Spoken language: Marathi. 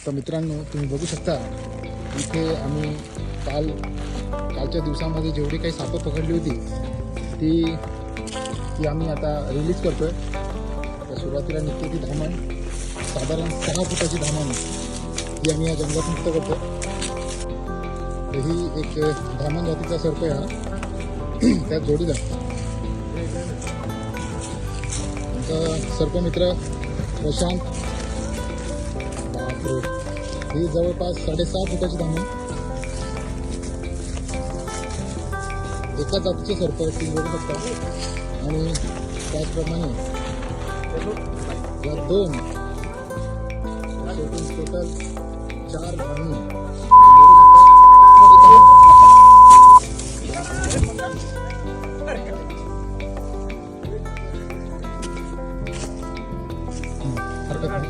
तर मित्रांनो तुम्ही बघू शकता इथे आम्ही कालच्या दिवसामध्ये जेवढी काही सापं पकडली होती ती आम्ही आता रिलीज करतोय. तर सुरुवातीला निघते ती धामण, साधारण 6 फुटाची धामण ही आम्ही या जंगलात मुक्त करतो. तर ही एक धामण जातीचा सर्प आहे हा, त्यात जोडीला आमचा सर्पमित्र प्रशांत. बापरे, ही जवळपास 6.5 फुटाची धामण, एका जातीचे सर्प आहेत तुम्ही बघू शकता. आणि त्याचप्रमाणे या 2 टोटल 4 धामणी हरकत नाही.